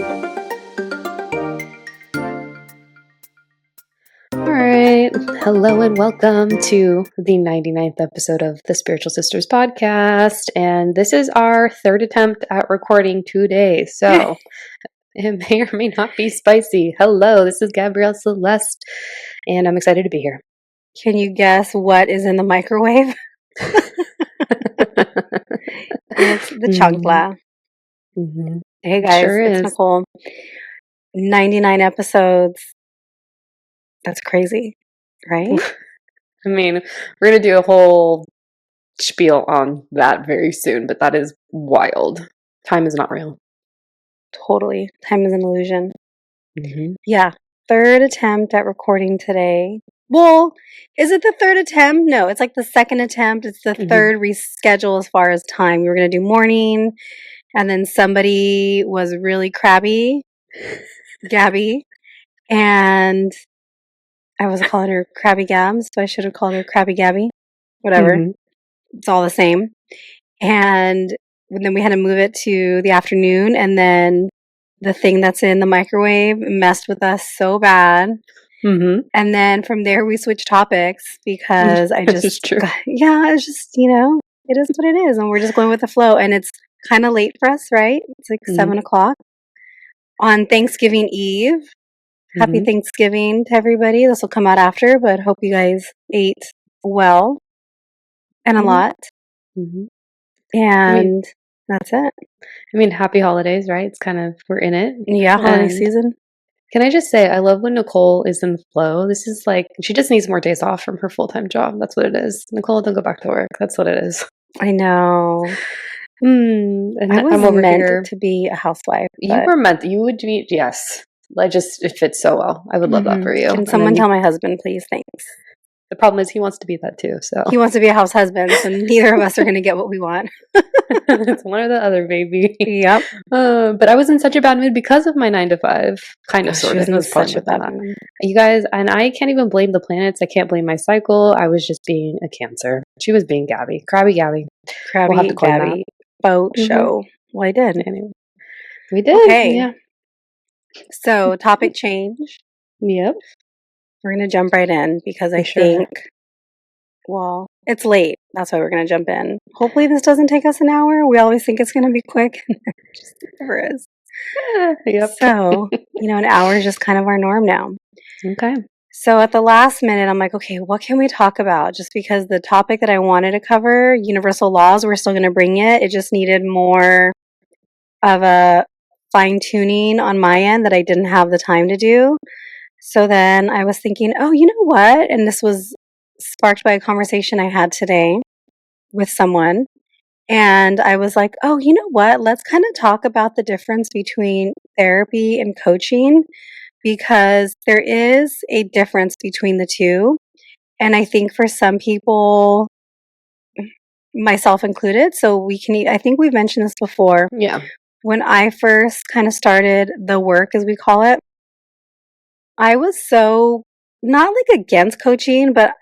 All right. Hello and welcome to the 99th episode of the Spiritual Sisters podcast. And this is our third attempt at recording today. So it may or may not be spicy. Hello, this is Gabrielle Celeste, and I'm excited to be here. Can you guess what is in the microwave? It's the chancla. Mm-hmm. Hey guys, Sure it's is. Nicole. 99 episodes. That's crazy, right? I mean, we're going to do a whole spiel on that very soon, but that is wild. Time is not real. Totally. Time is an illusion. Mm-hmm. Yeah. Third attempt at recording today. Well, is it the third attempt? No, it's like the second attempt. It's the third reschedule as far as time. We were going to do morning, and then somebody was really crabby, Gabby, and I was calling her Krabby Gabs, so I should have called her Krabby Gabby. Whatever. Mm-hmm. It's all the same. And then we had to move it to the afternoon, and then the thing that's in the microwave messed with us so bad. Mm-hmm. And then from there we switched topics because I just, This is true. it's just, it is what it is. And we're just going with the flow. And it's kind of late for us, right? It's like 7 o'clock on Thanksgiving Eve. Happy Thanksgiving to everybody. This will come out after, but hope you guys ate well and a lot. Mm-hmm. And that's it. I mean, happy holidays, right? It's kind of, we're in it. Yeah, holiday season. Can I just say, I love when Nicole is in the flow. This is like, she just needs more days off from her full-time job. That's what it is. Nicole, don't go back to work. That's what it is. I know. And I was I'm over meant here. to be a housewife. You were meant, you would be, yes. It fits so well. I would love that for you. Can someone tell my husband, please? Thanks. The problem is he wants to be that too. So he wants to be a house husband, so neither of us are going to get what we want. It's one or the other, baby. Yep. But I was in such a bad mood because of my 9 to 5, kind of, sort of. She was in such a bad mood. You guys, and I can't even blame the planets. I can't blame my cycle. I was just being a Cancer. She was being Gabby, Krabby Gabby. Krabby Gabby boat show. Well, I did. Anyway, we did. Okay. Yeah. So topic change. Yep. We're going to jump right in because I think, well, it's late. That's why we're going to jump in. Hopefully this doesn't take us an hour. We always think it's going to be quick. It just never is. Yep. So, an hour is just kind of our norm now. Okay. So at the last minute, I'm like, okay, what can we talk about? Just because the topic that I wanted to cover, universal laws, we're still going to bring it. It just needed more of a fine-tuning on my end that I didn't have the time to do. So then I was thinking, oh, you know what? And this was sparked by a conversation I had today with someone. And I was like, oh, you know what? Let's kind of talk about the difference between therapy and coaching, because there is a difference between the two. And I think for some people, myself included, I think we've mentioned this before. Yeah. When I first kind of started the work, as we call it, I was so not like against coaching, but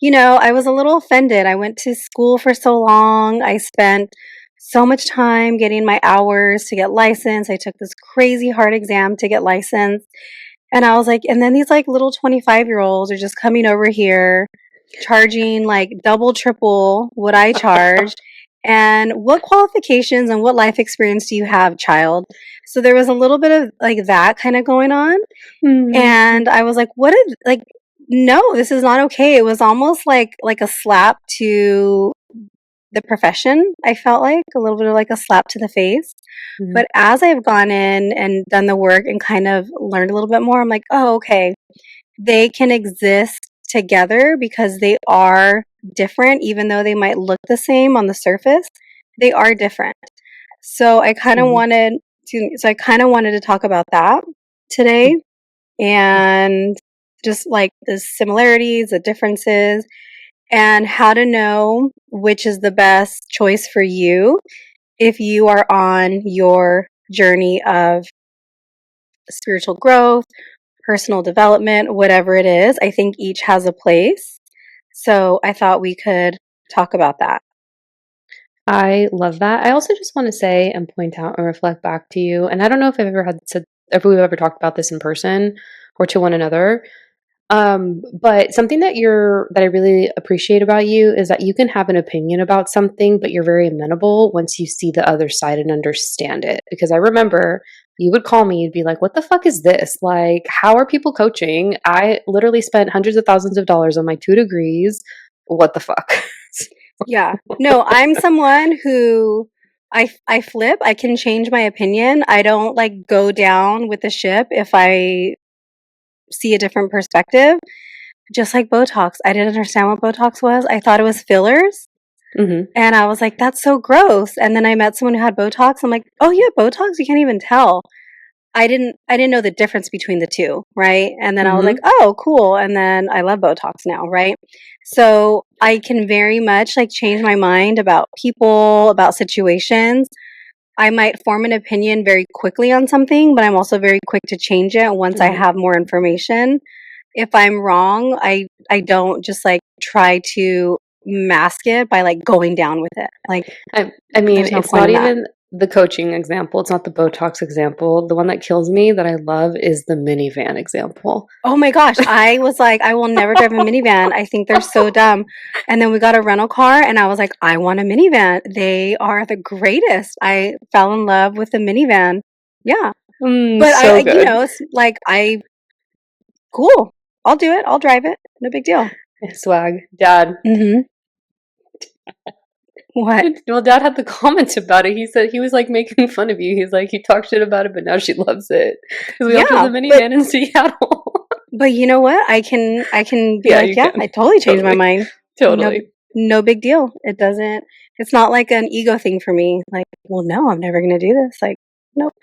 I was a little offended. I went to school for so long. I spent so much time getting my hours to get licensed. I took this crazy hard exam to get licensed. And I was like, and then these like little 25-year-olds are just coming over here charging like double, triple what I charge. And what qualifications and what life experience do you have, child? So there was a little bit of like that kind of going on. And I was like, no, this is not okay. It was almost like a slap to the profession. I felt like a little bit of like a slap to the face. But as I've gone in and done the work and kind of learned a little bit more, I'm like, oh, okay, they can exist together because they are different. Even though they might look the same on the surface, they are different. So I kind of wanted to talk about that today, and just like the similarities, the differences, and how to know which is the best choice for you if you are on your journey of spiritual growth, personal development, whatever it is. I think each has a place. So I thought we could talk about that. I love that. I also just want to say and point out and reflect back to you, and I don't know if we've ever talked about this in person or to one another. But something that I really appreciate about you is that you can have an opinion about something, but you're very amenable once you see the other side and understand it. Because I remember you would call me, you'd be like, "What the fuck is this? Like, how are people coaching? I literally spent hundreds of thousands of dollars on my 2 degrees. What the fuck?" Yeah. No, I'm someone who I flip. I can change my opinion. I don't like go down with the ship if I see a different perspective. Just like Botox. I didn't understand what Botox was. I thought it was fillers. Hmm. And I was like, that's so gross. And then I met someone who had Botox. I'm like, oh, you have Botox? You can't even tell. I didn't know the difference between the two, right? And then I was like, Hmm. oh, cool. And then I love Botox now, right? So I can very much like change my mind about people, about situations. I might form an opinion very quickly on something, but I'm also very quick to change it once I Hmm. have more information. If I'm wrong, I don't just like try to mask it by like going down with it. Like I mean, there's no it's point not in that. even the coaching example. It's not the Botox example. The one that kills me that I love is the minivan example. Oh my gosh, I was like, I will never drive a minivan. I think they're so dumb. And then we got a rental car and I was like, I want a minivan. They are the greatest. I fell in love with the minivan. Yeah. But So you good. know, it's like cool. I'll do it. I'll drive it. No big deal. Swag. Dad. Mhm. What? Well, Dad had the comments about it. He said he was like making fun of you. He's like, you talk shit about it, but now she loves it. Because we all drove Yeah, the minivan in Seattle. but you know what? I can be Yeah, like, you yeah, can. I totally changed my Totally. mind. No Totally. no big deal. It's not like an ego thing for me. Like, well, no, I'm never going to do this. Like, nope.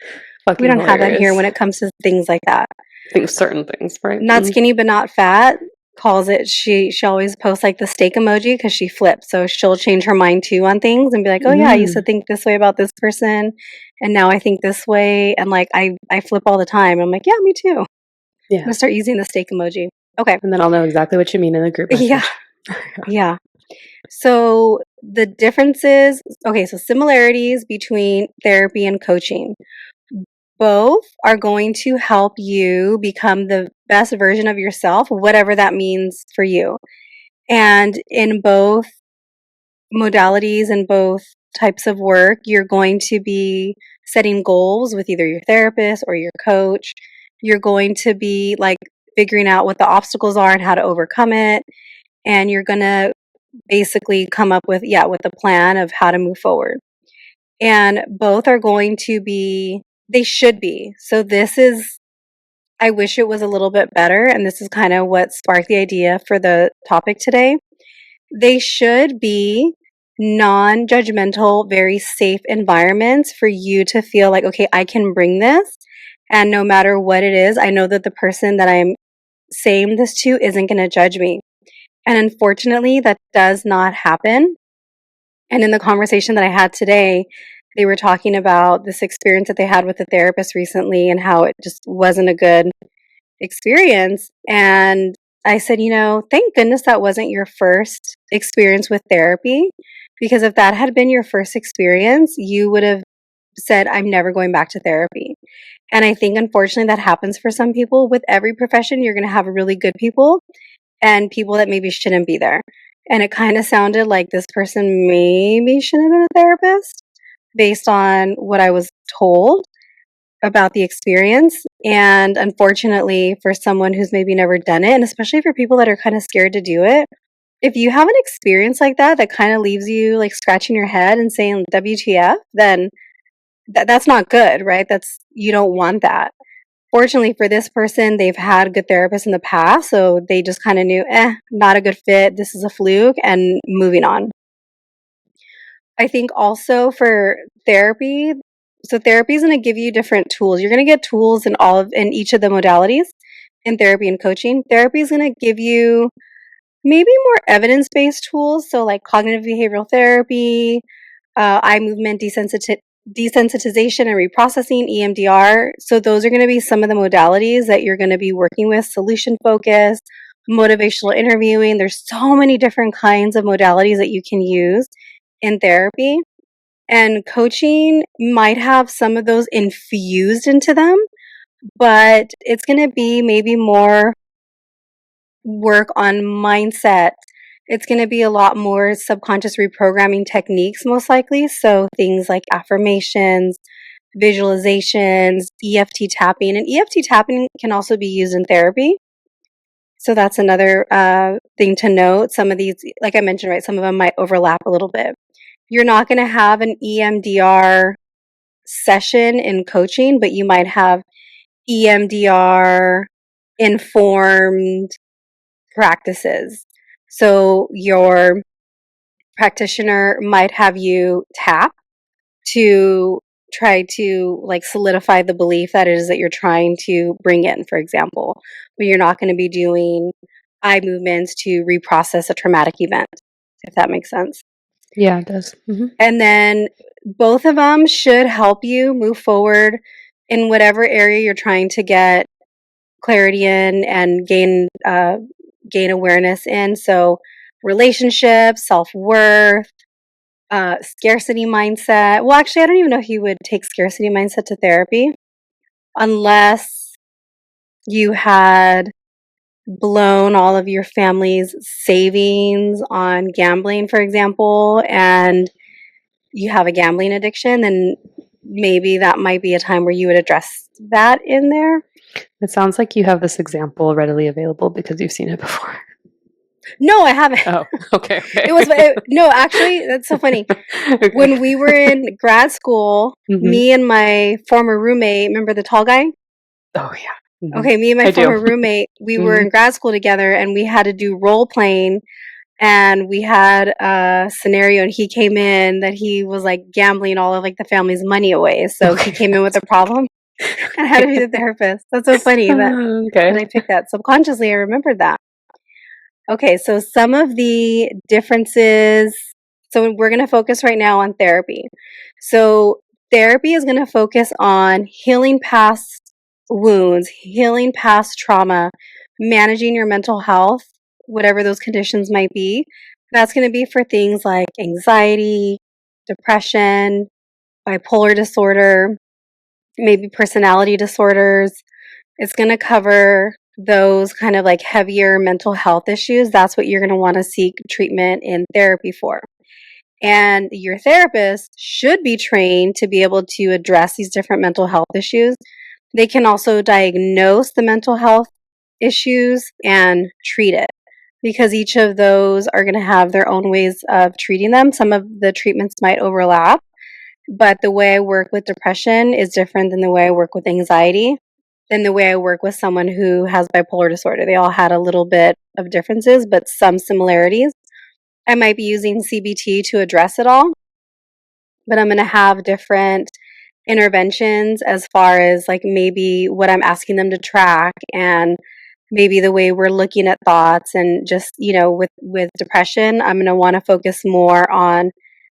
We Fucking don't have that here when hilarious. it comes to things like that. I think certain things, right? Not skinny but not fat calls it she always posts like the steak emoji because she flips. So she'll change her mind too on things and be like, "Oh yeah, I used to Mm-hmm. think this way about this person and now I think this way." And like I flip all the time. I'm like, "Yeah, me too." I'm Yeah. going to start using the steak emoji. Okay. And then I'll know exactly what you mean in the group Yeah. message. Yeah. So the differences, okay, so similarities between therapy and coaching. Both are going to help you become the best version of yourself, whatever that means for you. And in both modalities and both types of work, you're going to be setting goals with either your therapist or your coach. You're going to be like figuring out what the obstacles are and how to overcome it. And you're going to basically come up with, yeah, with a plan of how to move forward. And both are going to be, they should be. So this is, I wish it was a little bit better. And this is kind of what sparked the idea for the topic today. They should be non judgmental, very safe environments for you to feel like, okay, I can bring this. And no matter what it is, I know that the person that I'm saying this to isn't going to judge me. And unfortunately, that does not happen. And in the conversation that I had today, they were talking about this experience that they had with a therapist recently and how it just wasn't a good experience. And I said, thank goodness that wasn't your first experience with therapy. Because if that had been your first experience, you would have said, I'm never going back to therapy. And I think, unfortunately, that happens for some people. With every profession, you're going to have really good people and people that maybe shouldn't be there. And it kind of sounded like this person maybe shouldn't have been a therapist based on what I was told about the experience. And unfortunately, for someone who's maybe never done it, and especially for people that are kind of scared to do it, if you have an experience like that kind of leaves you like scratching your head and saying WTF, then that's not good, right? You don't want that. Fortunately for this person, they've had good therapists in the past, so they just kind of knew, not a good fit. This is a fluke, and moving on. I think also for therapy, so therapy is going to give you different tools. You're going to get tools in each of the modalities in therapy and coaching. Therapy is going to give you maybe more evidence-based tools, so like cognitive behavioral therapy, eye movement desensitization and reprocessing, EMDR. So those are going to be some of the modalities that you're going to be working with. Solution focus, motivational interviewing. There's so many different kinds of modalities that you can use in therapy. And coaching might have some of those infused into them, but it's going to be maybe more work on mindset. It's going to be a lot more subconscious reprogramming techniques, most likely. So things like affirmations, visualizations, EFT tapping. And EFT tapping can also be used in therapy. So that's another thing to note. Some of these, like I mentioned, right, some of them might overlap a little bit. You're not going to have an EMDR session in coaching, but you might have EMDR informed practices. So your practitioner might have you tap to try to like solidify the belief that it is that you're trying to bring in, for example. But you're not going to be doing eye movements to reprocess a traumatic event, if that makes sense. Yeah, it does. And then both of them should help you move forward in whatever area you're trying to get clarity in and gain awareness in. So relationships, self-worth, scarcity mindset. Well, actually, I don't even know if you would take scarcity mindset to therapy unless you had blown all of your family's savings on gambling, for example, and you have a gambling addiction, then maybe that might be a time where you would address that in there. It sounds like you have this example readily available because you've seen it before. No, I haven't. Oh, okay. No, actually, that's so funny. Okay. When we were in grad school, me and my former roommate, remember the tall guy? Oh, yeah. Okay, me and my former roommate, we were in grad school together and we had to do role playing, and we had a scenario, and he came in that he was like gambling all of like the family's money away. So he came in with a problem and I had to be the therapist. That's so funny that I picked that. Subconsciously, I remembered that. Okay, so some of the differences. So we're going to focus right now on therapy. So therapy is going to focus on healing past wounds, healing past trauma, managing your mental health, whatever those conditions might be. That's going to be for things like anxiety, depression, bipolar disorder, maybe personality disorders. It's going to cover those kind of like heavier mental health issues. That's what you're going to want to seek treatment in therapy for. And your therapist should be trained to be able to address these different mental health issues. They can also diagnose the mental health issues and treat it, because each of those are going to have their own ways of treating them. Some of the treatments might overlap, but the way I work with depression is different than the way I work with anxiety, than the way I work with someone who has bipolar disorder. They all had a little bit of differences, but some similarities. I might be using CBT to address it all, but I'm going to have different interventions as far as like maybe what I'm asking them to track, and maybe the way we're looking at thoughts. And just, with depression, I'm going to want to focus more on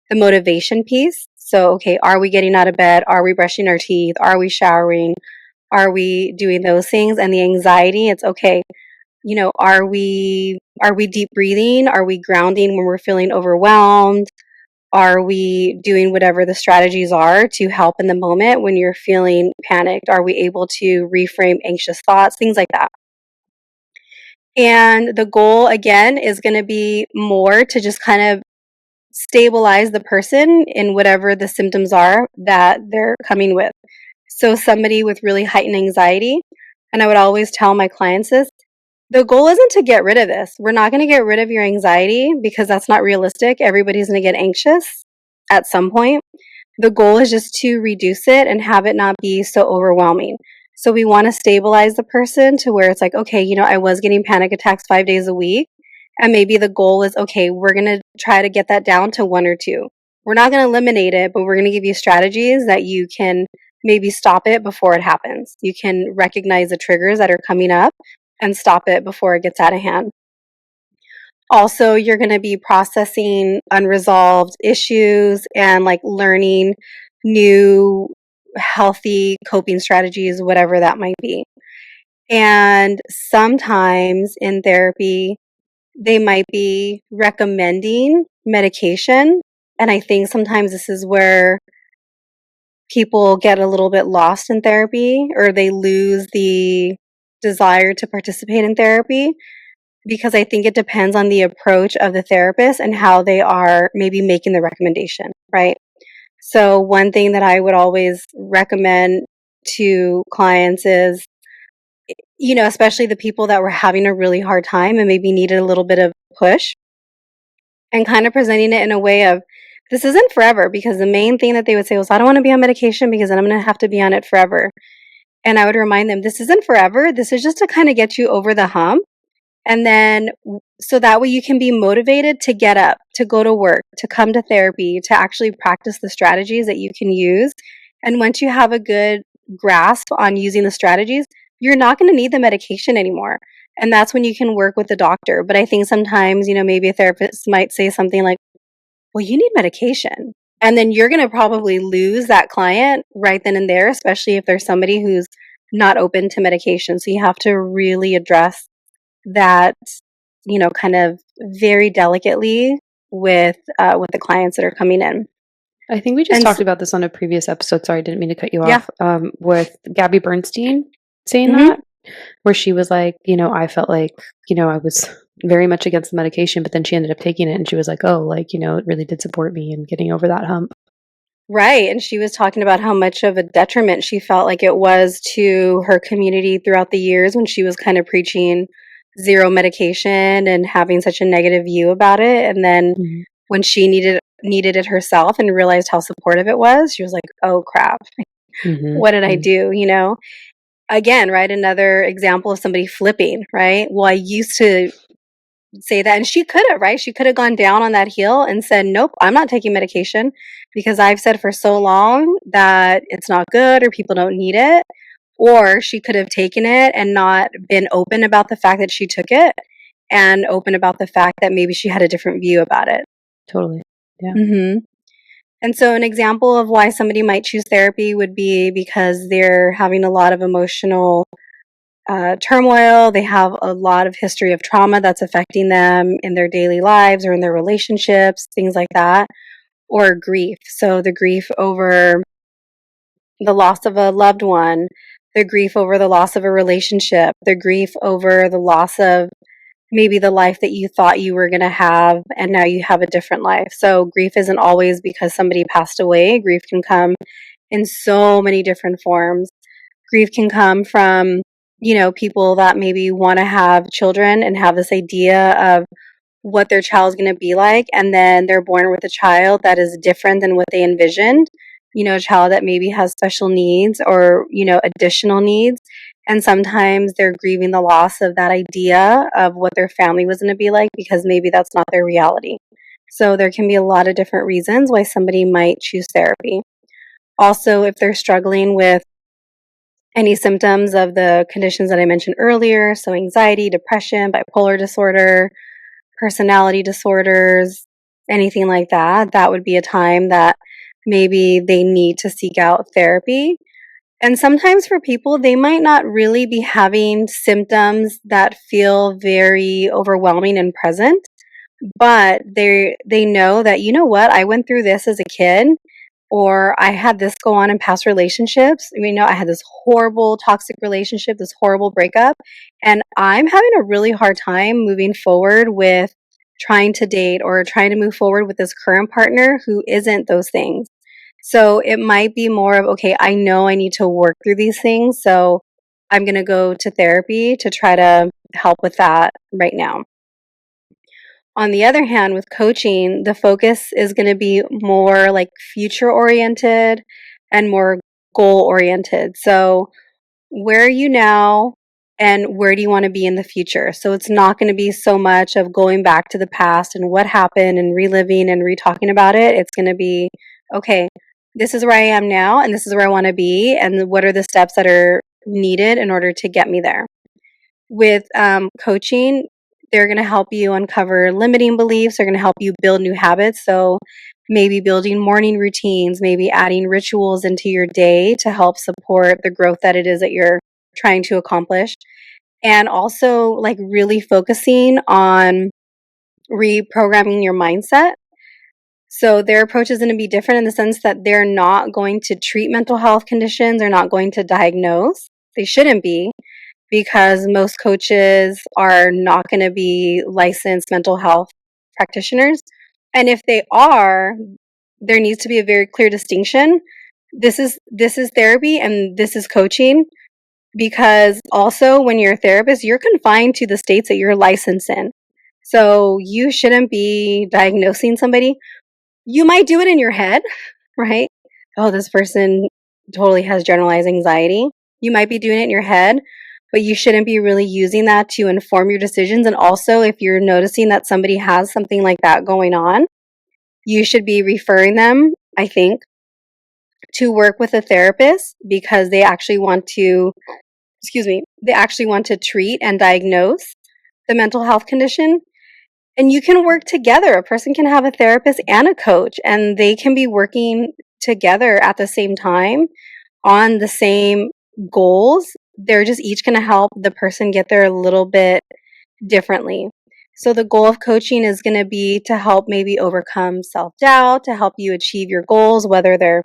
the motivation piece. So, okay, are we getting out of bed? Are we brushing our teeth? Are we showering? Are we doing those things? And the anxiety, it's okay. Are we deep breathing? Are we grounding when we're feeling overwhelmed? Are we doing whatever the strategies are to help in the moment when you're feeling panicked? Are we able to reframe anxious thoughts? Things like that. And the goal, again, is going to be more to just kind of stabilize the person in whatever the symptoms are that they're coming with. So somebody with really heightened anxiety, and I would always tell my clients this, the goal isn't to get rid of this. We're not going to get rid of your anxiety because that's not realistic. Everybody's going to get anxious at some point. The goal is just to reduce it and have it not be so overwhelming. So we want to stabilize the person to where it's like, okay, I was getting panic attacks 5 days a week. And maybe the goal is, okay, we're going to try to get that down to 1 or 2. We're not going to eliminate it, but we're going to give you strategies that you can maybe stop it before it happens. You can recognize the triggers that are coming up and stop it before it gets out of hand. Also, you're going to be processing unresolved issues and like learning new healthy coping strategies, whatever that might be. And sometimes in therapy, they might be recommending medication And I think sometimes this is where people get a little bit lost in therapy, or they lose the desire to participate in therapy, because I think it depends on the approach of the therapist and how they are maybe making the recommendation, right? So one thing that I would always recommend to clients is, especially the people that were having a really hard time and maybe needed a little bit of push, and kind of presenting it in a way of, this isn't forever, because the main thing that they would say was, I don't want to be on medication because then I'm going to have to be on it forever. And I would remind them, this isn't forever. This is just to kind of get you over the hump. And then so that way you can be motivated to get up, to go to work, to come to therapy, to actually practice the strategies that you can use. And once you have a good grasp on using the strategies, you're not going to need the medication anymore. And that's when you can work with the doctor. But I think sometimes, maybe a therapist might say something like, well, you need medication. And then you're going to probably lose that client right then and there, especially if there's somebody who's not open to medication. So you have to really address that, kind of very delicately with the clients that are coming in. I think we just And talked about this on a previous episode. Sorry, I didn't mean to cut you yeah, off. With Gabby Bernstein saying hmm that, where she was like, I felt like, I was very much against the medication, but then she ended up taking it and she was like, oh, like, it really did support me in getting over that hump. right. And she was talking about how much of a detriment she felt like it was to her community throughout the years when she was kind of preaching zero medication and having such a negative view about it. And then Mhm. when she needed it herself and realized how supportive it was, she was like, oh crap, Mhm. what did I Mhm. do? Again, right? Another example of somebody flipping, right? Well, I used to say that, and she could have, right? She could have gone down on that heel and said, nope, I'm not taking medication because I've said for so long that it's not good or people don't need it. Or she could have taken it and not been open about the fact that she took it, and open about the fact that maybe she had a different view about it. Totally. Yeah. hmm And so, an example of why somebody might choose therapy would be because they're having a lot of emotional turmoil. They have a lot of history of trauma that's affecting them in their daily lives or in their relationships, things like that, or grief. So, the grief over the loss of a loved one, the grief over the loss of a relationship, the grief over the loss of maybe the life that you thought you were going to have and now you have a different life. So grief isn't always because somebody passed away. Grief can come in so many different forms. Grief can come from, people that maybe want to have children and have this idea of what their child's going to be like, and then they're born with a child that is different than what they envisioned. A child that maybe has special needs or, additional needs. And sometimes they're grieving the loss of that idea of what their family was going to be like because maybe that's not their reality. So there can be a lot of different reasons why somebody might choose therapy. Also, if they're struggling with any symptoms of the conditions that I mentioned earlier, so anxiety, depression, bipolar disorder, personality disorders, anything like that, that would be a time that maybe they need to seek out therapy. And sometimes for people, they might not really be having symptoms that feel very overwhelming and present, but they know that, what, I went through this as a kid, or I had this go on in past relationships. I had this horrible toxic relationship, this horrible breakup, and I'm having a really hard time moving forward with trying to date or trying to move forward with this current partner who isn't those things. So it might be more of, okay, I know I need to work through these things, so I'm going to go to therapy to try to help with that right now. On the other hand, with coaching, the focus is going to be more like future oriented and more goal oriented. So, where are you now and where do you want to be in the future? So, it's not going to be so much of going back to the past and what happened and reliving and re-talking about it. It's going to be, okay, this is where I am now and this is where I want to be, and what are the steps that are needed in order to get me there. With coaching, they're going to help you uncover limiting beliefs. They're going to help you build new habits. So maybe building morning routines, maybe adding rituals into your day to help support the growth that it is that you're trying to accomplish. And also, like, really focusing on reprogramming your mindset. So their approach is going to be different in the sense that they're not going to treat mental health conditions. They're not going to diagnose. They shouldn't be, because most coaches are not going to be licensed mental health practitioners. And if they are, there needs to be a very clear distinction. This is therapy and this is coaching, because also when you're a therapist, you're confined to the states that you're licensed in. So you shouldn't be diagnosing somebody. You might do it in your head, right? Oh, this person totally has generalized anxiety. You might be doing it in your head, but you shouldn't be really using that to inform your decisions. And also, if you're noticing that somebody has something like that going on, you should be referring them, I think, to work with a therapist, because they actually want to, they actually want to treat and diagnose the mental health condition. And you can work together. A person can have a therapist and a coach, and they can be working together at the same time on the same goals. They're just each going to help the person get there a little bit differently. So the goal of coaching is going to be to help maybe overcome self-doubt, to help you achieve your goals, whether they're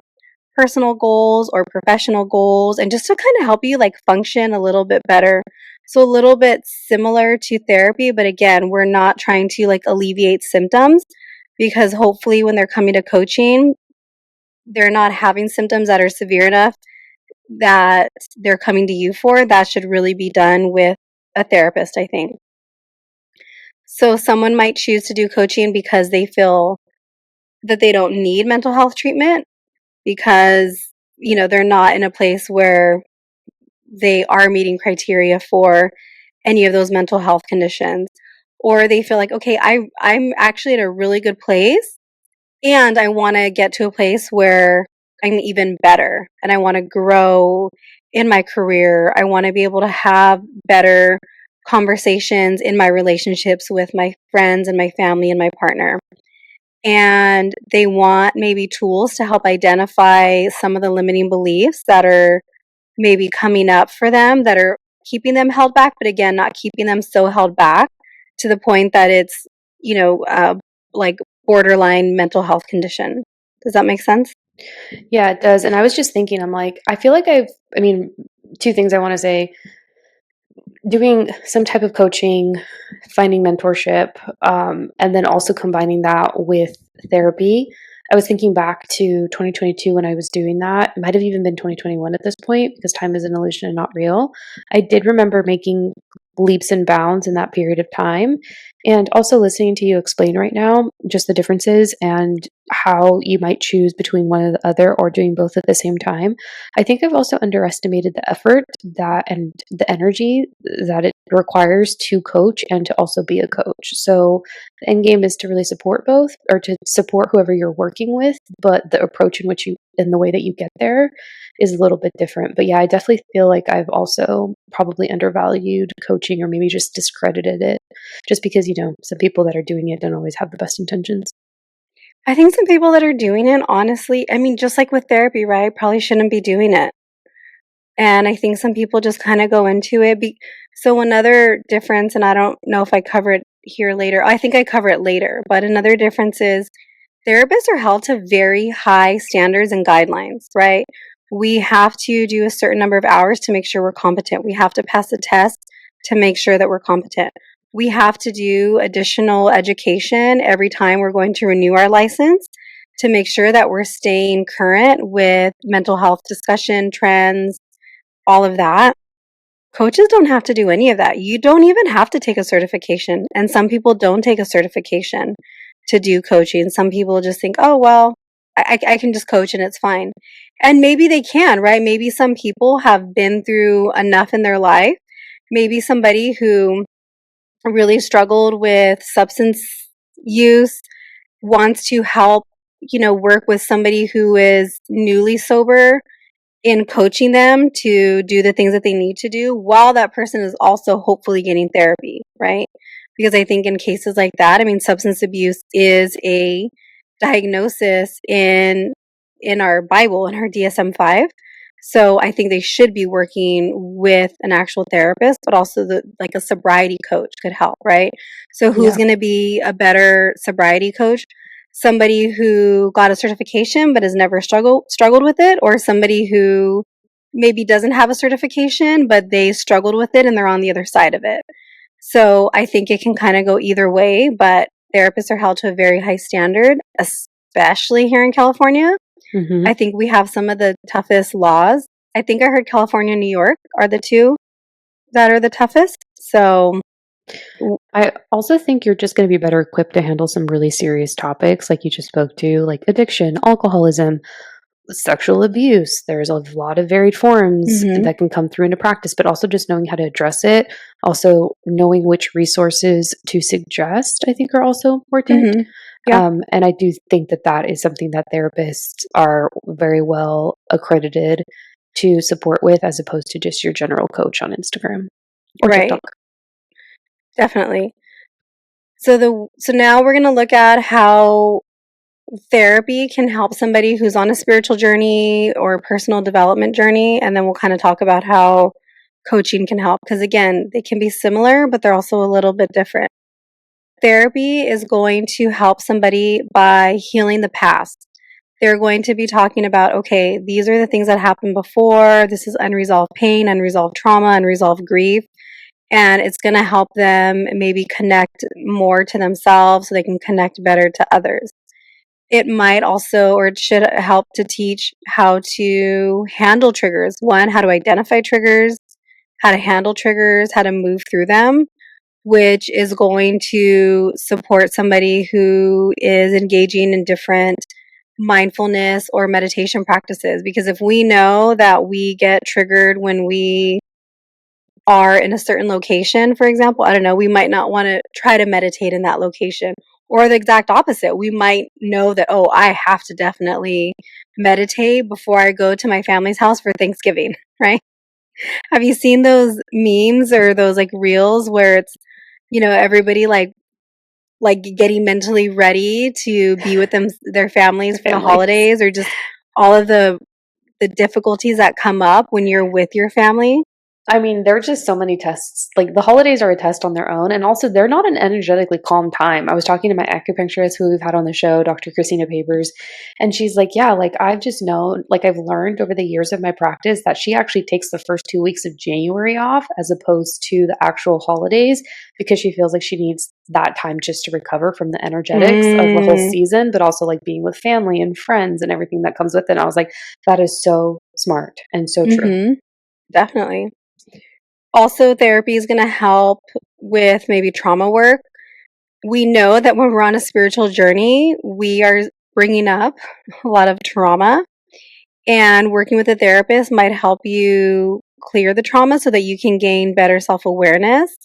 personal goals or professional goals, and just to kind of help you like function a little bit better. So a little bit similar to therapy, but again, we're not trying to like alleviate symptoms, because hopefully when they're coming to coaching, they're not having symptoms that are severe enough that they're coming to you for. That should really be done with a therapist, I think. So someone might choose to do coaching because they feel that they don't need mental health treatment, because they're not in a place where they are meeting criteria for any of those mental health conditions. Or they feel like, okay, I'm actually at a really good place, and I want to get to a place where I'm even better, and I want to grow in my career. I want to be able to have better conversations in my relationships with my friends and my family and my partner. And they want maybe tools to help identify some of the limiting beliefs that are maybe coming up for them, that are keeping them held back, but again, not keeping them so held back to the point that it's, like borderline mental health condition. Does that make sense? Yeah, it does. And I was just thinking, I'm like, I feel like I mean, two things I want to say. Doing some type of coaching, finding mentorship, and then also combining that with therapy. I was thinking back to 2022 when I was doing that. It might have even been 2021 at this point, because time is an illusion and not real. I did remember making leaps and bounds in that period of time. And also listening to you explain right now just the differences and how you might choose between one or the other, or doing both at the same time. I think I've also underestimated the effort that and the energy that it requires to coach and to also be a coach. So the end game is to really support both, or to support whoever you're working with, but the approach in which you and the way that you get there is a little bit different. But yeah, I definitely feel like I've also probably undervalued coaching, or maybe just discredited it, just because, some people that are doing it don't always have the best intentions. I think some people that are doing it, honestly, I mean, just like with therapy, right? Probably shouldn't be doing it. And I think some people just kind of go into it. So another difference, and I don't know if I cover it here later. I think I cover it later, but another difference is therapists are held to very high standards and guidelines, right? We have to do a certain number of hours to make sure we're competent. We have to pass a test to make sure that we're competent. We have to do additional education every time we're going to renew our license to make sure that we're staying current with mental health discussion trends, all of that. Coaches don't have to do any of that. You don't even have to take a certification. And some people don't take a certification to do coaching. Some people just think, oh, well, I can just coach and it's fine. And maybe they can, right? Maybe some people have been through enough in their life. Maybe somebody who really struggled with substance use wants to help, work with somebody who is newly sober, in coaching them to do the things that they need to do, while that person is also hopefully getting therapy, right? Because I think in cases like that, I mean, substance abuse is a diagnosis in our Bible, in our DSM-5. So I think they should be working with an actual therapist, but also like a sobriety coach could help, right? So who's Yeah. going to be a better sobriety coach? somebody who got a certification but has never struggled with it, or somebody who maybe doesn't have a certification but they struggled with it and they're on the other side of it. So I think it can kind of go either way, but therapists are held to a very high standard, especially here in California. Hmm. I think we have some of the toughest laws. I think I heard California and New York are the two that are the toughest. So, I also think you're just going to be better equipped to handle some really serious topics like you just spoke to, like addiction, alcoholism, sexual abuse. There's a lot of varied forms mhm, that can come through into practice, but also just knowing how to address it, also knowing which resources to suggest, I think are also important. mhm, yeah, And I do think that that is something that therapists are very well accredited to support with, as opposed to just your general coach on Instagram or TikTok. right, definitely. So now we're going to look at how therapy can help somebody who's on a spiritual journey or a personal development journey, and then we'll kind of talk about how coaching can help, because again, they can be similar, but they're also a little bit different. Therapy is going to help somebody by healing the past. They're going to be talking about, okay, these are the things that happened before. This is unresolved pain, unresolved trauma, unresolved grief. And it's going to help them maybe connect more to themselves so they can connect better to others. It might also, or it should help to teach how to handle triggers. One, how to identify triggers, how to handle triggers, how to move through them, which is going to support somebody who is engaging in different mindfulness or meditation practices. Because if we know that we get triggered when we are in a certain location, for example, I don't know, we might not want to try to meditate in that location. Or the exact opposite. We might know that, oh, I have to definitely meditate before I go to my family's house for Thanksgiving, right? Have you seen those memes or those like reels where it's, everybody like getting mentally ready to be with their families Your for the families. holidays, or just all of the difficulties that come up when you're with your family? I mean, there are just so many tests. Like the holidays are a test on their own, and also they're not an energetically calm time. I was talking to my acupuncturist who we've had on the show, Dr. Christina Papers, and she's like, "Yeah, like I've just known, like I've learned over the years of my practice that she actually takes the first 2 weeks of January off as opposed to the actual holidays because she feels like she needs that time just to recover from the energetics of the whole Mm, season, but also like being with family and friends and everything that comes with it." And I was like, "That is so smart and so true." mm-hmm, definitely. Also, therapy is going to help with maybe trauma work. We know that when we're on a spiritual journey, we are bringing up a lot of trauma, and working with a therapist might help you clear the trauma so that you can gain better self awareness.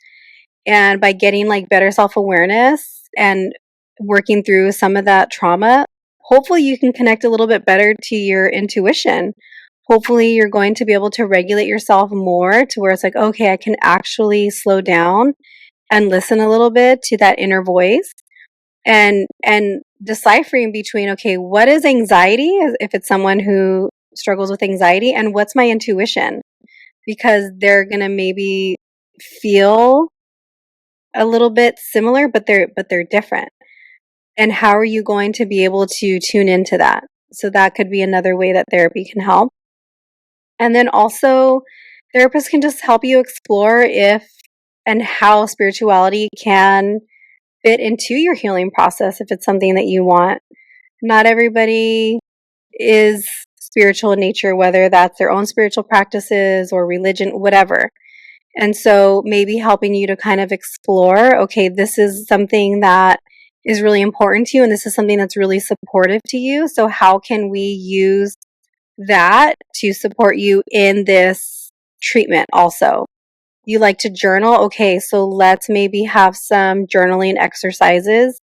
And by getting like better self awareness and working through some of that trauma, hopefully you can connect a little bit better to your intuition. Hopefully you're going to be able to regulate yourself more to where it's like, okay, I can actually slow down and listen a little bit to that inner voice, and deciphering between, okay, what is anxiety if it's someone who struggles with anxiety, and what's my intuition, because they're going to maybe feel a little bit similar, but they're different. And how are you going to be able to tune into that? So that could be another way that therapy can help. And then also, therapists can just help you explore if and how spirituality can fit into your healing process if it's something that you want. Not everybody is spiritual in nature, whether that's their own spiritual practices or religion, whatever. And so maybe helping you to kind of explore, okay, this is something that is really important to you, and this is something that's really supportive to you. So how can we use that to support you in this treatment also? You like to journal? Okay, so let's maybe have some journaling exercises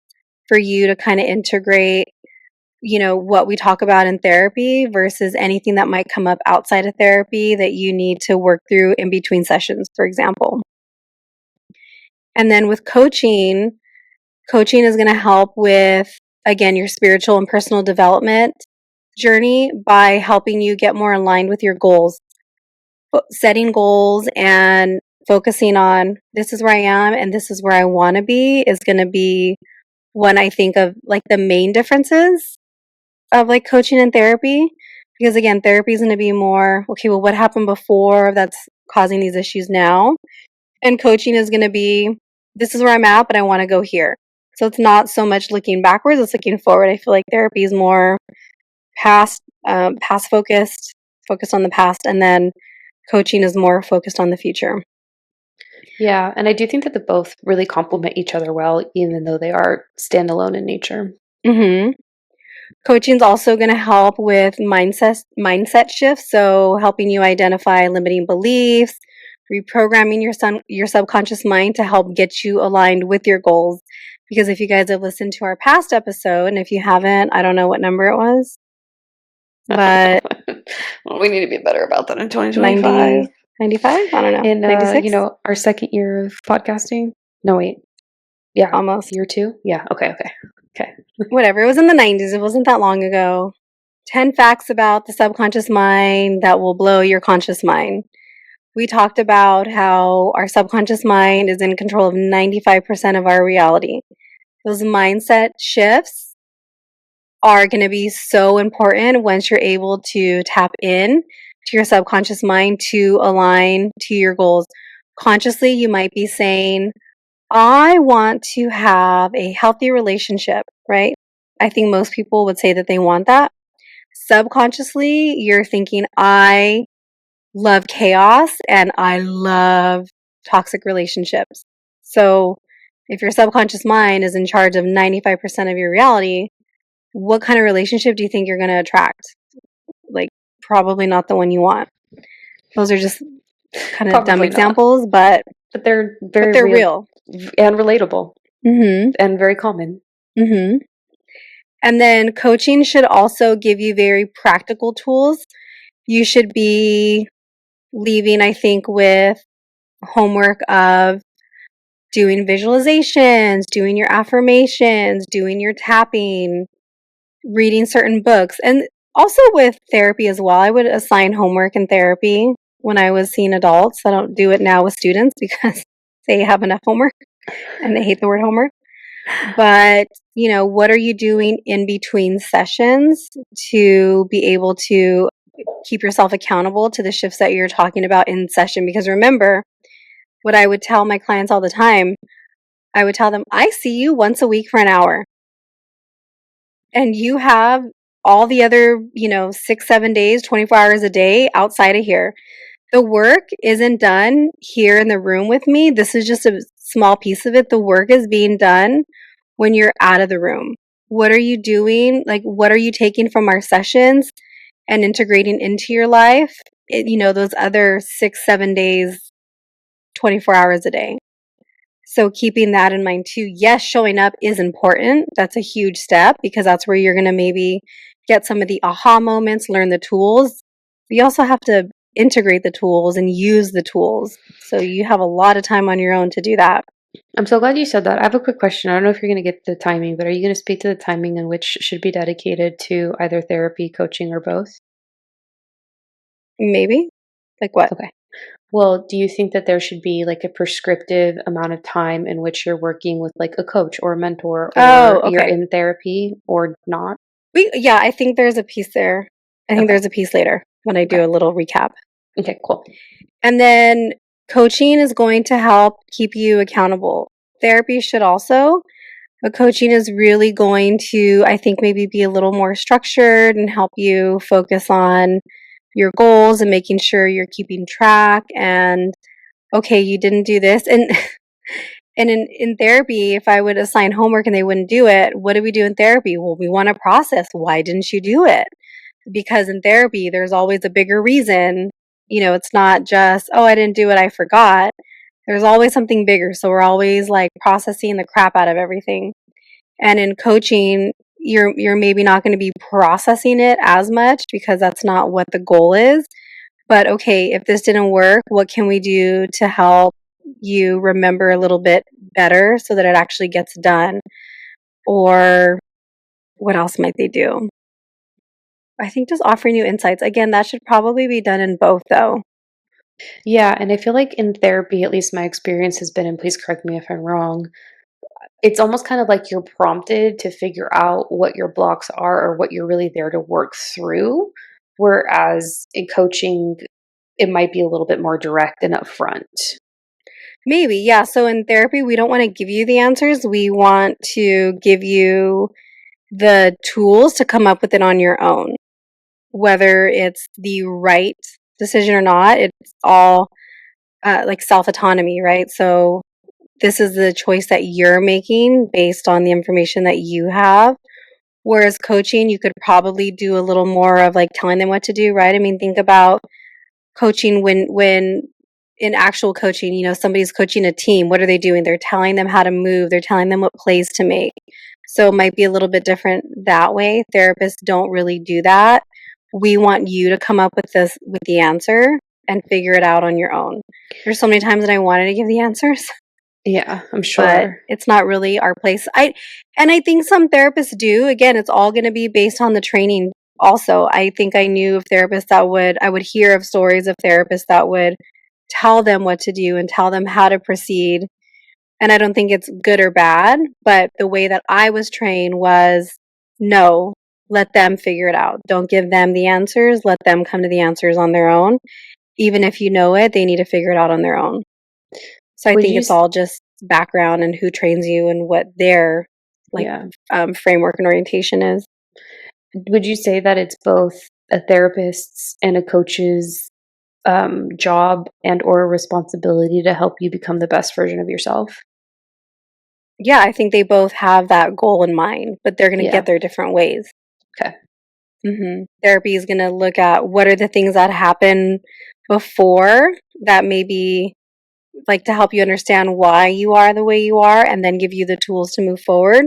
for you to kind of integrate, what we talk about in therapy versus anything that might come up outside of therapy that you need to work through in between sessions, for example. And then with coaching is going to help with, again, your spiritual and personal development journey by helping you get more aligned with your goals, setting goals and focusing on, this is where I am and this is where I want to be, is going to be when I think of like the main differences of like coaching and therapy. Because again, therapy is going to be more, okay, well, what happened before that's causing these issues now? And coaching is going to be, this is where I'm at, but I want to go here. So it's not so much looking backwards, it's looking forward. I feel like therapy is more past focused, focused on the past, and then coaching is more focused on the future. Yeah, and I do think that they both really complement each other well, even though they are standalone in nature. Mm-hmm. Coaching is also going to help with mindset shifts, so helping you identify limiting beliefs, reprogramming your subconscious mind to help get you aligned with your goals. Because if you guys have listened to our past episode, and if you haven't, I don't know what number it was, but Well, we need to be better about that in 2025. 90, 95? I don't know, In 96? our second year of podcasting. No, wait. Yeah, Almost. year 2? Yeah, okay. Whatever, it was in the 90s. It wasn't that long ago. 10 facts about the subconscious mind that will blow your conscious mind. We talked about how our subconscious mind is in control of 95% of our reality. Those mindset shifts are going to be so important once you're able to tap in to your subconscious mind to align to your goals. Consciously, you might be saying, I want to have a healthy relationship, right? I think most people would say that they want that. Subconsciously, you're thinking, I love chaos and I love toxic relationships. So, if your subconscious mind is in charge of 95% of your reality, what kind of relationship do you think you're going to attract? Like, probably not the one you want. Those are just kind of dumb Probably not. examples, but they're very they're real real. and relatable Mm-hmm. and very common. Mm-hmm. And then coaching should also give you very practical tools. You should be leaving, I think, with homework of doing visualizations, doing your affirmations, doing your tapping, reading certain books, and also with therapy as well. I would assign homework in therapy when I was seeing adults. I don't do it now with students because they have enough homework and they hate the word homework. But, what are you doing in between sessions to be able to keep yourself accountable to the shifts that you're talking about in session? Because remember, what I would tell my clients all the time, I would tell them, I see you once a week for an hour. And you have all the other, 6, 7 days, 24 hours a day outside of here. The work isn't done here in the room with me. This is just a small piece of it. The work is being done when you're out of the room. What are you doing? Like, what are you taking from our sessions and integrating into your life? Those other 6, 7 days, 24 hours a day. So keeping that in mind too. Yes, showing up is important. That's a huge step because that's where you're going to maybe get some of the aha moments, learn the tools. But you also have to integrate the tools and use the tools. So you have a lot of time on your own to do that. I'm so glad you said that. I have a quick question. I don't know if you're going to get the timing, but are you going to speak to the timing in which should be dedicated to either therapy, coaching, or both? Maybe? Like what? Okay. Well, do you think that there should be like a prescriptive amount of time in which you're working with like a coach or a mentor Oh, or you're okay. in therapy or not? Yeah, I think there's a piece there. I think Okay. there's a piece later when I do Okay. a little recap. Okay, cool. And then coaching is going to help keep you accountable. Therapy should also, but coaching is really going to, I think, maybe be a little more structured and help you focus on your goals and making sure you're keeping track and okay, you didn't do this. And and in therapy, if I would assign homework and they wouldn't do it, what do we do in therapy? Well, we want to process why didn't you do it? Because in therapy, there's always a bigger reason. It's not just, oh, I didn't do it, I forgot. There's always something bigger. So we're always like processing the crap out of everything. And in coaching, you're maybe not going to be processing it as much because that's not what the goal is. But okay, if this didn't work, what can we do to help you remember a little bit better so that it actually gets done? Or what else might they do? I think just offering you insights. Again, that should probably be done in both though. Yeah, and I feel like in therapy, at least my experience has been, and please correct me if I'm wrong, it's almost kind of like you're prompted to figure out what your blocks are or what you're really there to work through. Whereas in coaching, it might be a little bit more direct and upfront. Maybe, yeah. So in therapy, we don't want to give you the answers. We want to give you the tools to come up with it on your own. Whether it's the right decision or not, it's all like self autonomy, right? So this is the choice that you're making based on the information that you have. Whereas coaching, you could probably do a little more of like telling them what to do, right? I mean, think about coaching when in actual coaching, somebody's coaching a team. What are they doing? They're telling them how to move. They're telling them what plays to make. So it might be a little bit different that way. Therapists don't really do that. We want you to come up with the answer and figure it out on your own. There's so many times that I wanted to give the answers, Yeah, I'm but sure. it's not really our place. I think some therapists do. Again, it's all going to be based on the training. Also, I think I knew of therapists I would hear of stories of therapists that would tell them what to do and tell them how to proceed. And I don't think it's good or bad, but the way that I was trained was no, let them figure it out. Don't give them the answers. Let them come to the answers on their own. Even if you know it, they need to figure it out on their own. So I Would think you it's s all just background and who trains you and what their like yeah. framework and orientation is. Would you say that it's both a therapist's and a coach's, job and or responsibility to help you become the best version of yourself? Yeah, I think they both have that goal in mind, but they're going to Yeah, get there different ways. okay. Therapy is going to look at what are the things that happen before that maybe like to help you understand why you are the way you are and then give you the tools to move forward.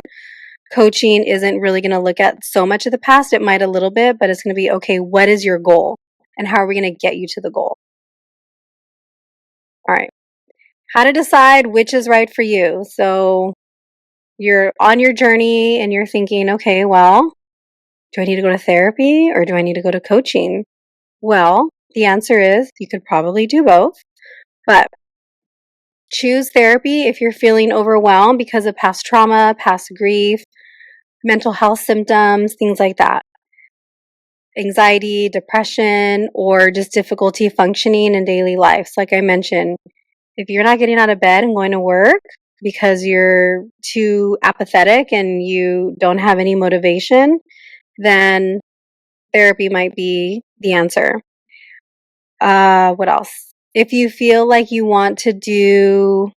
Coaching isn't really going to look at so much of the past. It might a little bit, but it's going to be okay, what is your goal? And how are we going to get you to the goal? All right. How to decide which is right for you. So you're on your journey and you're thinking, okay, well, do I need to go to therapy or do I need to go to coaching? Well, the answer is you could probably do both, but choose therapy if you're feeling overwhelmed because of past trauma, past grief, mental health symptoms, things like that. Anxiety, depression, or just difficulty functioning in daily life. So like I mentioned, if you're not getting out of bed and going to work because you're too apathetic and you don't have any motivation, then therapy might be the answer. What else? If you feel like you want to do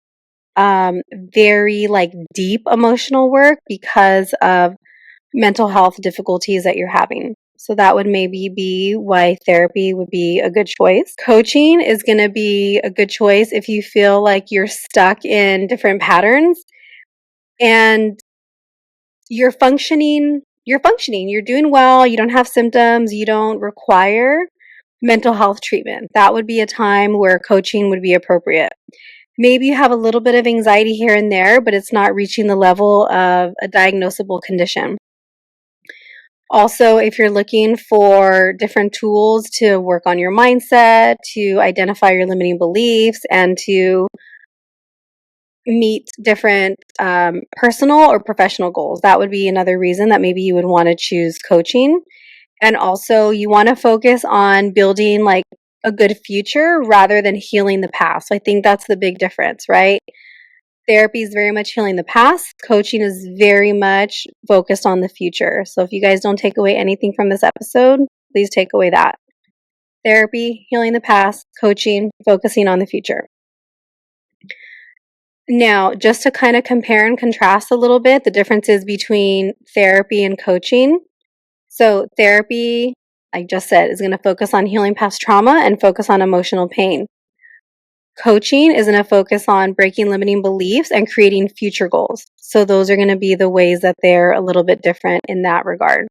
very like deep emotional work because of mental health difficulties that you're having. So that would maybe be why therapy would be a good choice. Coaching is going to be a good choice if you feel like you're stuck in different patterns and you're doing well, you don't have symptoms, you don't require mental health treatment. That would be a time where coaching would be appropriate. Maybe you have a little bit of anxiety here and there, but it's not reaching the level of a diagnosable condition. Also, if you're looking for different tools to work on your mindset, to identify your limiting beliefs, and to meet different personal or professional goals, that would be another reason that maybe you would want to choose coaching. And also, you want to focus on building like a good future rather than healing the past. So I think that's the big difference, right? Therapy is very much healing the past. Coaching is very much focused on the future. So if you guys don't take away anything from this episode, please take away that. Therapy, healing the past, coaching, focusing on the future. Now, just to kind of compare and contrast a little bit, the differences between therapy and coaching. So, therapy, I just said, is going to focus on healing past trauma and focus on emotional pain. Coaching is going to focus on breaking limiting beliefs and creating future goals. So, those are going to be the ways that they're a little bit different in that regard.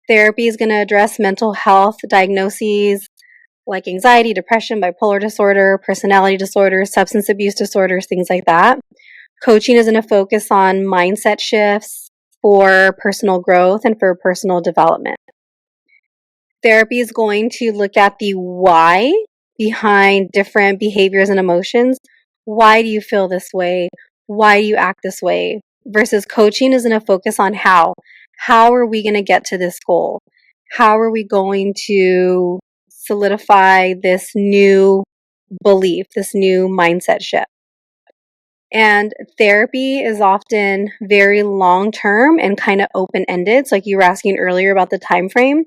Therapy is going to address mental health diagnoses like anxiety, depression, bipolar disorder, personality disorders, substance abuse disorders, things like that. Coaching is going to focus on mindset shifts for personal growth and for personal development. Therapy is going to look at the why behind different behaviors and emotions. Why do you feel this way? why you act this way, versus coaching is going to focus on how. How are we going to get to this goal? How are we going to solidify this new belief, this new mindset shift? And therapy is often very long term and kind of open ended. So like you were asking earlier about the time frame,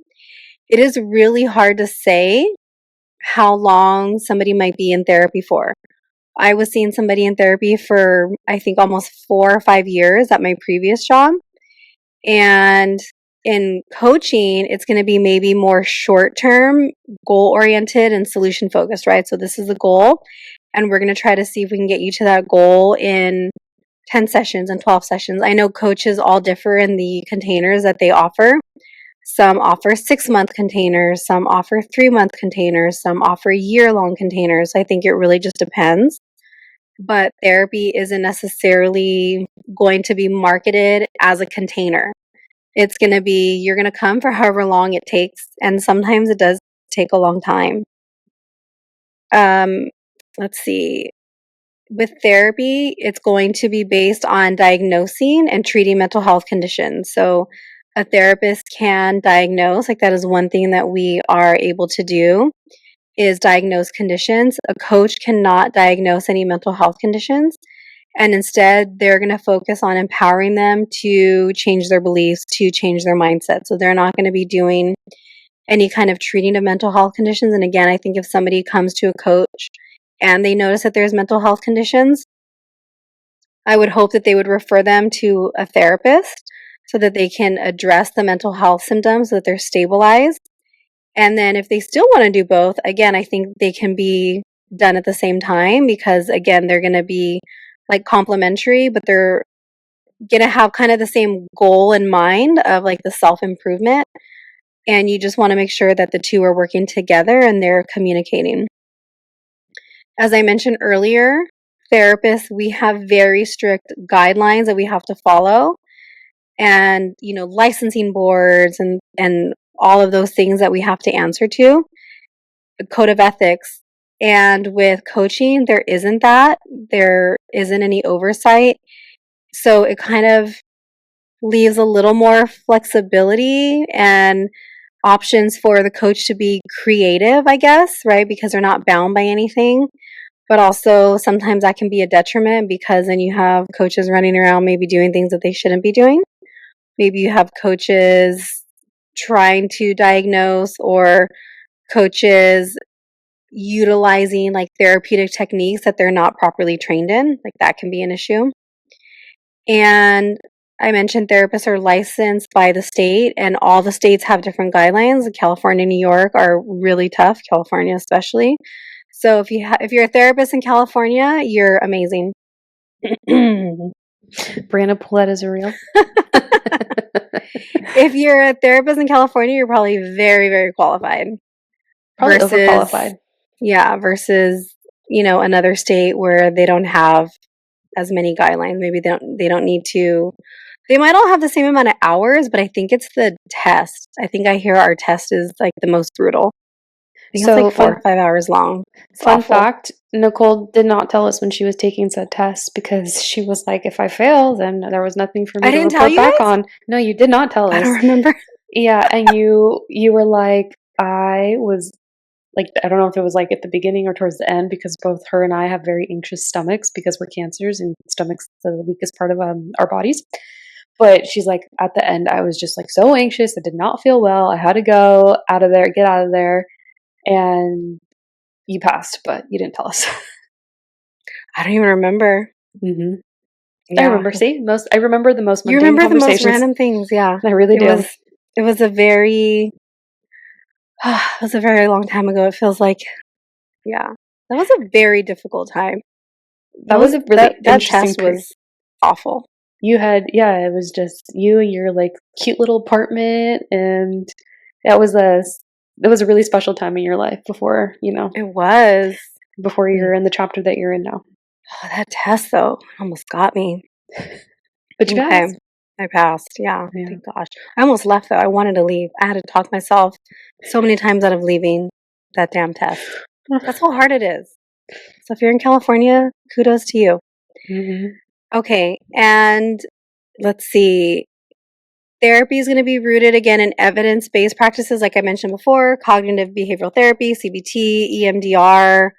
it is really hard to say how long somebody might be in therapy for. I was seeing somebody in therapy for, I think, almost 4 or 5 years at my previous job. And in coaching, it's going to be maybe more short term, goal oriented, and solution focused, right? So this is the goal. And we're going to try to see if we can get you to that goal in 10 sessions and 12 sessions. I know coaches all differ in the containers that they offer. Some offer 6-month containers, some offer 3-month containers, some offer year-long containers. I think it really just depends. But therapy isn't necessarily going to be marketed as a container. It's going to be, you're going to come for however long it takes. And sometimes it does take a long time. Let's see. With therapy, it's going to be based on diagnosing and treating mental health conditions. So a therapist can diagnose, like that is one thing that we are able to do, is diagnose conditions. A coach cannot diagnose any mental health conditions. And instead, they're going to focus on empowering them to change their beliefs, to change their mindset. So they're not going to be doing any kind of treating of mental health conditions. And again, I think if somebody comes to a coach and they notice that there's mental health conditions, I would hope that they would refer them to a therapist so that they can address the mental health symptoms so that they're stabilized. And then if they still want to do both, again, I think they can be done at the same time because, again, they're going to be like complementary, but they're going to have kind of the same goal in mind of like the self-improvement. And you just want to make sure that the two are working together and they're communicating. As I mentioned earlier, therapists, we have very strict guidelines that we have to follow. And, licensing boards and all of those things that we have to answer to, a code of ethics. And with coaching, there isn't that. There isn't any oversight. So it kind of leaves a little more flexibility and options for the coach to be creative, I guess, right? Because they're not bound by anything. But also sometimes that can be a detriment because then you have coaches running around maybe doing things that they shouldn't be doing. Maybe you have coaches trying to diagnose or coaches utilizing like therapeutic techniques that they're not properly trained in. Like that can be an issue. And I mentioned therapists are licensed by the state, and all the states have different guidelines. California, New York are really tough, California especially. So if you're a therapist in California, you're amazing. Brianna Paulette is a real. If you're a therapist in California, you're probably very, very qualified. Probably overqualified. Yeah, versus, another state where they don't have as many guidelines. Maybe they don't need to. They might all have the same amount of hours, but I think it's the test. I think I hear our test is like the most brutal. I think it's like 4 or 5 hours long. Fun fact, Nicole did not tell us when she was taking said test because she was like, if I fail, then there was nothing for me to report back on. No, you did not tell us. I don't remember. Yeah, and you were like, I was like, I don't know if it was like at the beginning or towards the end because both her and I have very anxious stomachs because we're cancers and stomach's the weakest part of our bodies. But she's like, at the end, I was just like so anxious. I did not feel well. I had to go out of there, get out of there. And you passed, but you didn't tell us. I don't even remember. Mm-hmm. Yeah. I remember. See, I remember the most mundane conversations. You remember the most random things, yeah. I really do. It was a very long time ago. It feels like, yeah, that was a very difficult time. That was a really that test was awful. You had, it was just you and your like cute little apartment, and it was a really special time in your life before, It was. Before you're in the chapter that you're in now. Oh, that test, though, almost got me. But you passed. I passed, yeah. Thank gosh. I almost left, though. I wanted to leave. I had to talk myself so many times out of leaving that damn test. That's how hard it is. So if you're in California, kudos to you. Mm-hmm. Okay, and let's see. Therapy is going to be rooted again in evidence-based practices, like I mentioned before, cognitive behavioral therapy, CBT, EMDR,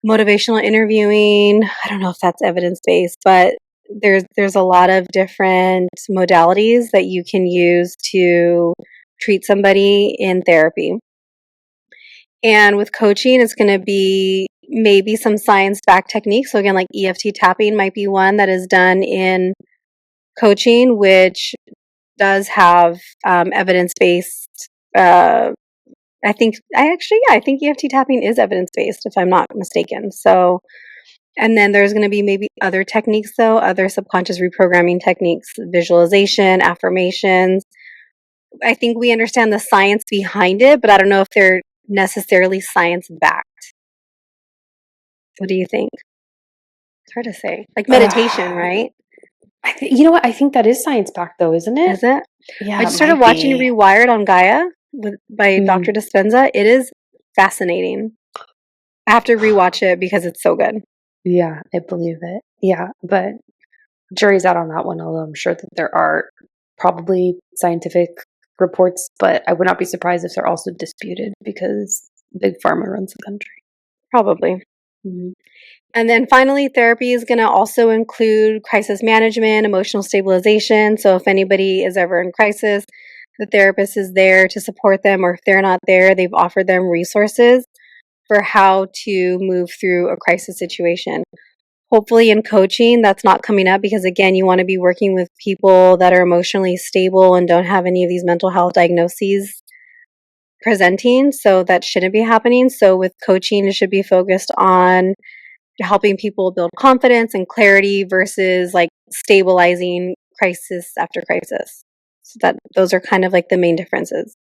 motivational interviewing. I don't know if that's evidence-based, but there's a lot of different modalities that you can use to treat somebody in therapy. And with coaching, it's going to be maybe some science-backed techniques. So again, like EFT tapping might be one that is done in coaching, which does have evidence-based. I think EFT tapping is evidence-based, if I'm not mistaken. So, and then there's going to be maybe other techniques, though, other subconscious reprogramming techniques, visualization, affirmations. I think we understand the science behind it, but I don't know if they're necessarily science-backed. What do you think? It's hard to say. Like meditation, right? You know what? I think that is science backed, though, isn't it? Is it? Yeah, I it just started might watching be. Rewired on Gaia by Dr. Dispenza. It is fascinating. I have to rewatch it because it's so good. Yeah, I believe it. Yeah, but jury's out on that one, although I'm sure that there are probably scientific reports, but I would not be surprised if they're also disputed because big pharma runs the country. Probably. Mhm. And then finally, therapy is going to also include crisis management, emotional stabilization. So if anybody is ever in crisis, the therapist is there to support them, or if they're not there, they've offered them resources for how to move through a crisis situation. Hopefully in coaching, that's not coming up because again, you want to be working with people that are emotionally stable and don't have any of these mental health diagnoses presenting. So that shouldn't be happening. So with coaching, it should be focused on helping people build confidence and clarity versus like stabilizing crisis after crisis. So that those are kind of like the main differences.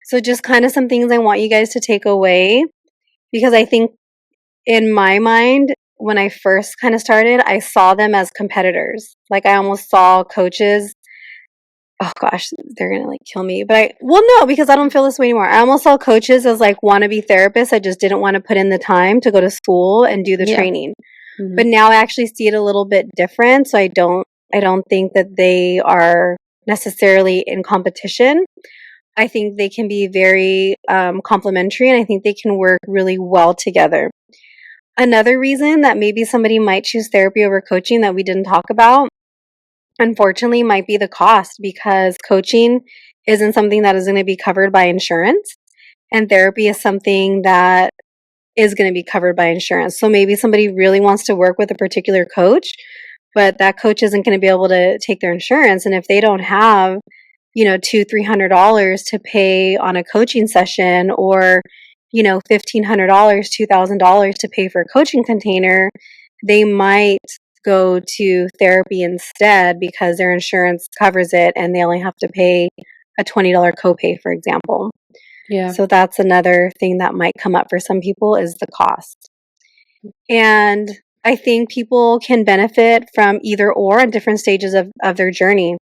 So just kind of some things I want you guys to take away because I think in my mind when I first kind of started, I saw them as competitors. Like I almost saw coaches. Oh gosh, they're gonna like kill me. But no, because I don't feel this way anymore. I almost saw coaches as like wannabe therapists that just didn't want to put in the time to go to school and do the Yeah. training. Mhm. But now I actually see it a little bit different. So I don't think that they are necessarily in competition. I think they can be very complementary and I think they can work really well together. Another reason that maybe somebody might choose therapy over coaching that we didn't talk about, unfortunately, might be the cost because coaching isn't something that is going to be covered by insurance and therapy is something that is going to be covered by insurance. So maybe somebody really wants to work with a particular coach, but that coach isn't going to be able to take their insurance. And if they don't have, $200-300 to pay on a coaching session or, $1,500, $2,000 to pay for a coaching container, they might go to therapy instead because their insurance covers it and they only have to pay a $20 copay, for example. Yeah. So that's another thing that might come up for some people is the cost. And I think people can benefit from either or at different stages of their journey.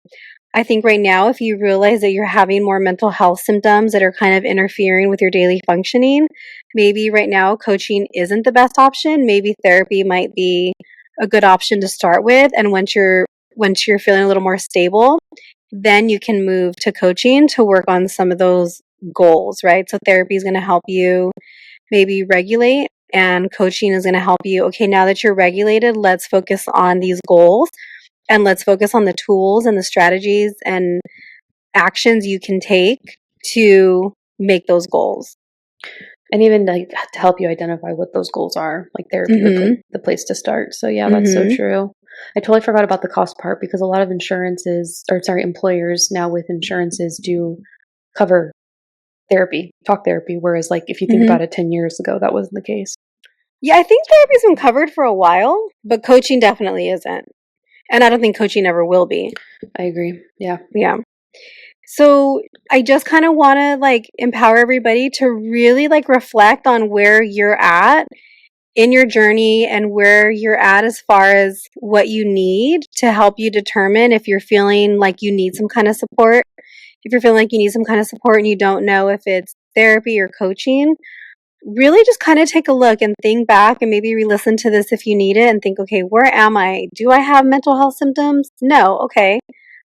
I think right now, if you realize that you're having more mental health symptoms that are kind of interfering with your daily functioning, maybe right now coaching isn't the best option. Maybe therapy might be a good option to start with. And once you're feeling a little more stable, then you can move to coaching to work on some of those goals, right? So therapy is going to help you maybe regulate and coaching is going to help you. Okay, now that you're regulated, let's focus on these goals and let's focus on the tools and the strategies and actions you can take to make those goals. And even like to help you identify what those goals are, like therapy would be the place to start. So yeah, that's so true. I totally forgot about the cost part because a lot of employers now with insurances do cover therapy, talk therapy. Whereas like if you think about it 10 years ago, that wasn't the case. Yeah, I think therapy's been covered for a while, but coaching definitely isn't. And I don't think coaching ever will be. I agree. Yeah. Yeah. So I just kind of want to like empower everybody to really like reflect on where you're at in your journey and where you're at as far as what you need to help you determine if you're feeling like you need some kind of support. If you're feeling like you need some kind of support and you don't know if it's therapy or coaching, really just kind of take a look and think back and maybe re-listen to this if you need it and think, okay, where am I? Do I have mental health symptoms? No. Okay.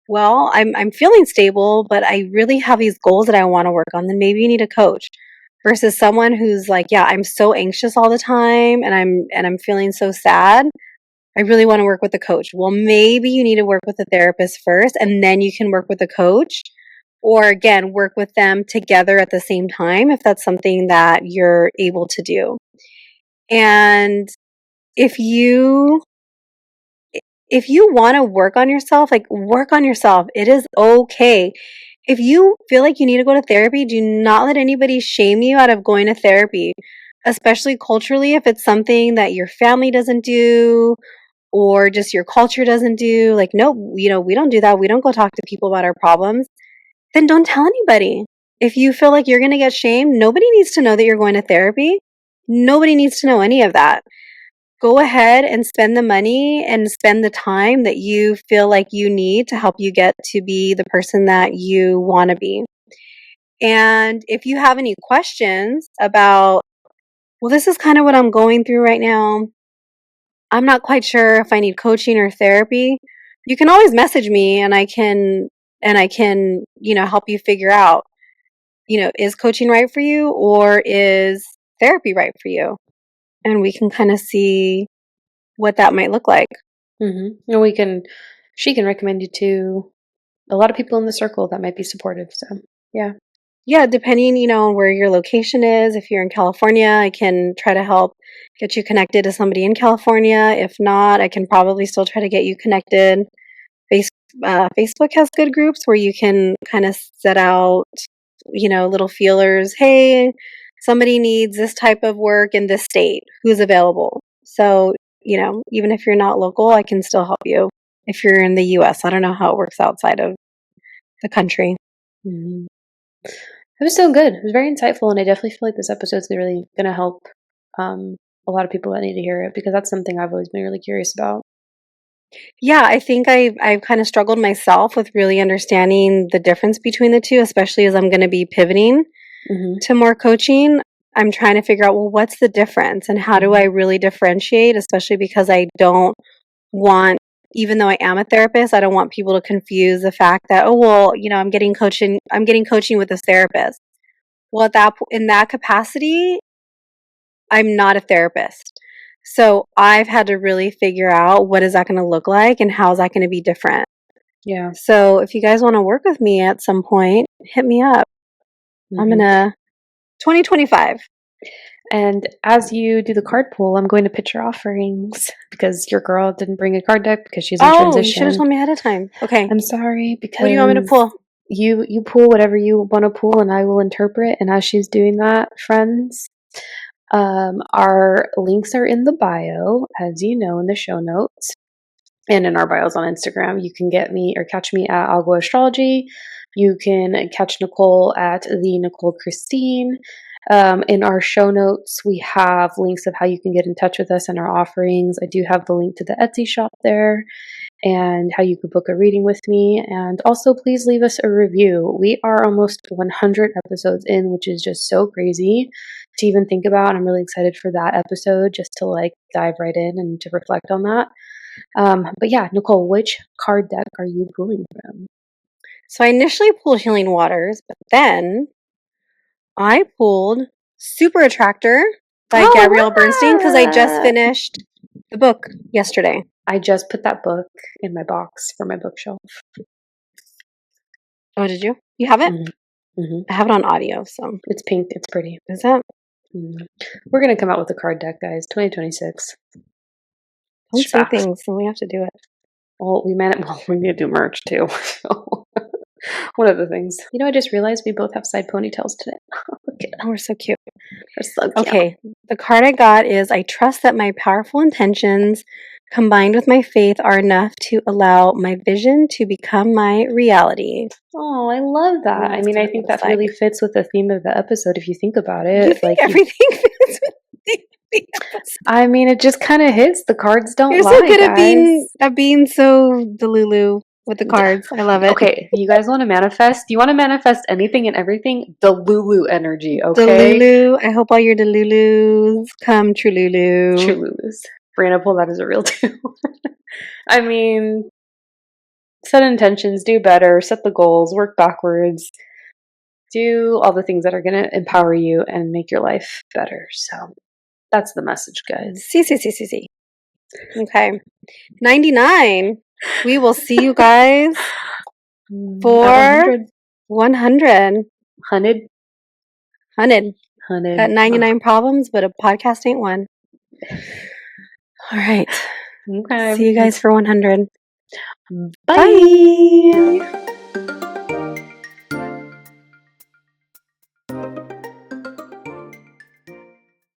Well, I'm feeling stable, but I really have these goals that I want to work on. Then maybe you need a coach versus someone who's like, yeah, I'm so anxious all the time and I'm feeling so sad. I really want to work with a coach. Well, maybe you need to work with a therapist first and then you can work with a coach, or again, work with them together at the same time if that's something that you're able to do. And if you if you want to work on yourself, like work on yourself. It is okay. If you feel like you need to go to therapy, do not let anybody shame you out of going to therapy, especially culturally if it's something that your family doesn't do or just your culture doesn't do. Like, no, we don't do that. We don't go talk to people about our problems. Then don't tell anybody. If you feel like you're going to get shamed, nobody needs to know that you're going to therapy. Nobody needs to know any of that. Go ahead and spend the money and spend the time that you feel like you need to help you get to be the person that you want to be. And if you have any questions about, well, this is kind of what I'm going through right now, I'm not quite sure if I need coaching or therapy, you can always message me and I can, help you figure out, is coaching right for you or is therapy right for you? And we can kind of see what that might look like. And she can recommend you to a lot of people in the circle that might be supportive. So, yeah. Yeah, depending, on where your location is. If you're in California, I can try to help get you connected to somebody in California. If not, I can probably still try to get you connected. Face, Facebook has good groups where you can kind of set out, little feelers. Hey, somebody needs this type of work in this state. Who's available? So, even if you're not local, I can still help you if you're in the US. I don't know how it works outside of the country. Mhm. It was so good. It was very insightful, and I definitely feel like this episode's really going to help um, a lot of people that need to hear it because that's something I've always been really curious about. Yeah, I think I've kind of struggled myself with really understanding the difference between the two, especially as I'm going to be pivoting Hmm. to more coaching. I'm trying to figure out, well, what's the difference and how do I really differentiate, especially because I don't want, even though I am a therapist, I don't want people to confuse the fact that, oh, well, I'm getting coaching with this therapist. Well, in that capacity, I'm not a therapist. So I've had to really figure out what is that going to look like and how is that going to be different. Yeah. So if you guys want to work with me at some point, hit me up. I'm Hmm. gonna 2025. And as you do the card pull, I'm going to pitch your offerings because your girl didn't bring a card deck because she's in Oh, you should have transition. told me ahead of time. Okay. I'm sorry What do you want me to because pull? you pull whatever you want to pull, and I will interpret. And as she's doing that, friends, our links are in the bio, as you know, in the show notes. And in our bios on Instagram, you can get me or catch me at Agua Astrology. You can catch Nicole at the Nicole Christine. In our show notes, we have links of how you can get in touch with us and our offerings. I do have the link to the Etsy shop there and how you could book a reading with me. And also, please leave us a review. We are almost 100 episodes in, which is just so crazy to even think about. I'm really excited for that episode just to like dive right in and to reflect on that. But yeah, Nicole, which card deck are you pulling from? So I initially pulled Healing Waters, but then I pulled Super Attractor by Oh, I Gabrielle Bernstein because I love just that. finished the book yesterday. I just put that book in my box for my bookshelf. Oh, did you? You have it? Hmm. I have it on audio, so It's pink. It's pretty. is that? We're gonna come out with a card deck, guys. 2026. Don't say Strapped. things, and we have to do it. Well, we need to do merch too. So, one of the things. I just realized we both have side ponytails today. Look at Oh, we're so cute. They're so cute. Okay, the card I got is I trust that my powerful intentions combined with my faith are enough to allow my vision to become my reality. Oh, I love that. And I that's mean, what I it think looks that like. really fits with the theme of the episode if you think about You it. think everything fits with the episode? I mean, it just kind of hits. The cards don't You're so lie, good guys. at being so delulu. with the cards. I love it. Okay, you guys want to manifest? You want to manifest anything and everything? The Lulu energy, okay? Delulu. I hope all your Delulus come true, Lulu. True Lulus. Brianna, pull that as a real two. I mean, set intentions, do better, set the goals, work backwards, do all the things that are going to empower you and make your life better. So that's the message, guys. See. Okay. 99. We will see you guys for 100. 100. 100. 100. 100. Got 99 problems, but a podcast ain't one. All right. Okay. See you guys for 100. Bye.